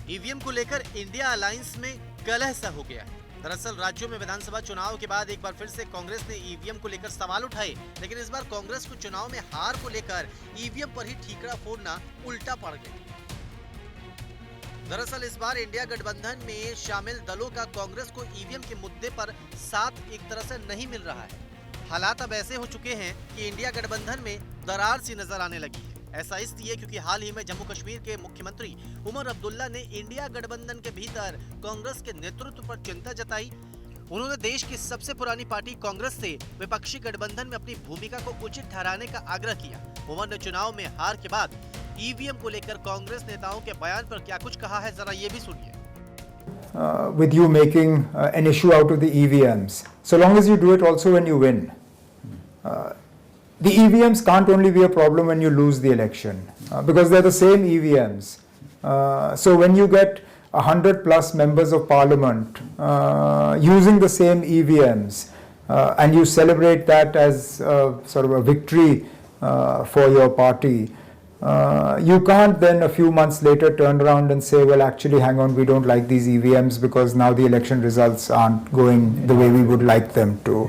EVM को लेकर India alliance में कलह सा हो गया है। दरअसल राज्यों में विधानसभा चुनाव के बाद एक बार फिर से कांग्रेस ने ईवीएम को लेकर सवाल उठाए, लेकिन इस बार कांग्रेस को चुनाव में हार को लेकर ईवीएम पर ही ठीकरा फोड़ना उल्टा पड़ गया। दरअसल इस बार इंडिया गठबंधन में शामिल दलों का कांग्रेस को ईवीएम के मुद्दे पर साथ एक तरह से नहीं मिल रहा है। हालात अब ऐसे हो चुके हैं कि इंडिया गठबंधन में दरार सी नजर आने लगी है। ऐसा इसलिए क्योंकि हाल ही में जम्मू कश्मीर के मुख्यमंत्री उमर अब्दुल्ला ने इंडिया गठबंधन के भीतर कांग्रेस के नेतृत्व पर चिंता जताई। उन्होंने देश की सबसे पुरानी पार्टी कांग्रेस से विपक्षी गठबंधन में अपनी भूमिका को उचित ठहराने का आग्रह किया। उमर ने चुनाव में हार के बाद ईवीएम को लेकर कांग्रेस नेताओं के बयान पर क्या कुछ कहा है, जरा ये भी सुनिए। With you making an issue out of the EVMs, so long as you do it also when you win. The EVMs can't only be a problem when you lose the election because they're the same EVMs. So when you get 100 plus members of parliament using the same EVMs and you celebrate that as sort of a victory for your party, you can't then a few months later turn around and say, well, actually, hang on, we don't like these EVMs because now the election results aren't going the way we would like them to.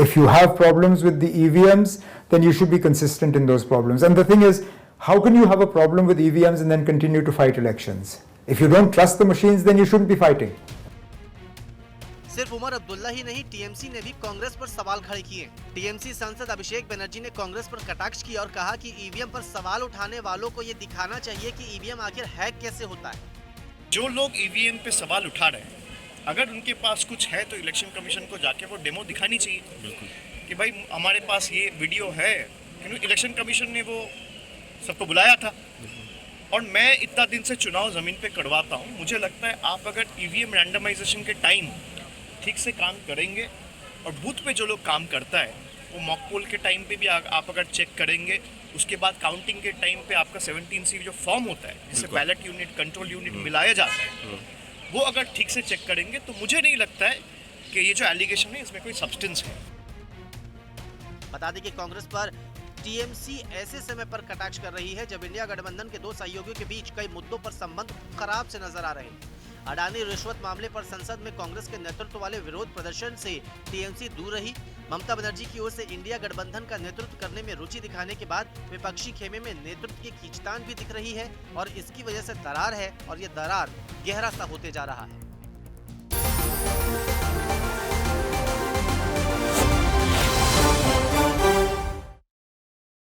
If you have problems with the EVMs, then you should be consistent in those problems. And the thing is, how can you have a problem with EVMs and then continue to fight elections? If you don't trust the machines, then you shouldn't be fighting. सिर्फ उमर अब्दुल्ला ही नहीं, TMC ने भी कांग्रेस पर सवाल खड़े किए। TMC सांसद अभिषेक बनर्जी ने कांग्रेस पर कटाक्ष किया और कहा कि ईवीएम पर सवाल उठाने वालों को ये दिखाना चाहिए कि ईवीएम आखिर हैक कैसे होता है। जो लोग ईवीएम पे सवाल उठा रहे हैं, अगर उनके पास कुछ है तो इलेक्शन कमीशन को जाके वो डेमो दिखानी चाहिए कि भाई हमारे पास ये वीडियो है। इलेक्शन कमीशन ने वो सबको बुलाया था और मैं इतना दिन से चुनाव ज़मीन पे करवाता हूँ। मुझे लगता है आप अगर ईवीएम रैंडमाइजेशन के टाइम ठीक से काम करेंगे और बूथ पे जो लोग काम करता है वो मॉक पोल के टाइम पे भी आप अगर चेक करेंगे, उसके बाद काउंटिंग के टाइम पे आपका 17C जो फॉर्म होता है जिससे बैलेट यूनिट कंट्रोल यूनिट मिलाया जाता है, वो अगर ठीक से चेक करेंगे तो मुझे नहीं लगता है कि ये जो एलिगेशन है इसमें कोई सब्सटेंस है। बता दें कि कांग्रेस पर टीएमसी ऐसे समय पर कटाक्ष कर रही है जब इंडिया गठबंधन के दो सहयोगियों के बीच कई मुद्दों पर संबंध खराब से नजर आ रहे हैं। अडानी रिश्वत मामले पर संसद में कांग्रेस के नेतृत्व वाले विरोध प्रदर्शन से टीएमसी दूर रही। ममता बनर्जी की ओर से इंडिया गठबंधन का नेतृत्व करने में रुचि दिखाने के बाद विपक्षी खेमे में नेतृत्व की खींचतान भी दिख रही है और इसकी वजह से दरार है और ये दरार गहरा सा होते जा रहा है।